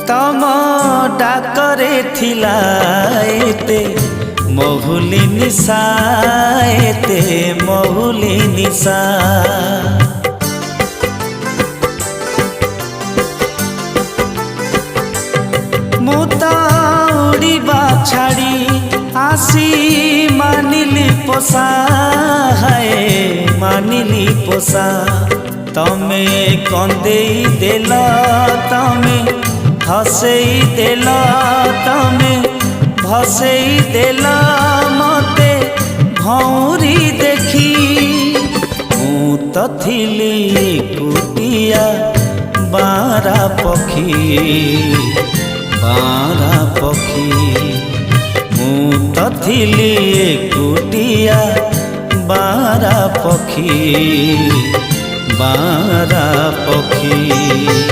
तम डाकरे थिला एते महुली निशा एते महुली निशा मुता उड़ीबा छाड़ी आसी मानिली पोसा है मानिली पोसा तमे कंदेई देल तमे हसेई देल तमे भसेई देल मते भौरी देखी मु तो थिली कुटिया बारा पखी बारा पखी मु तो थिली कुटिया बारा पखी बारा पखी।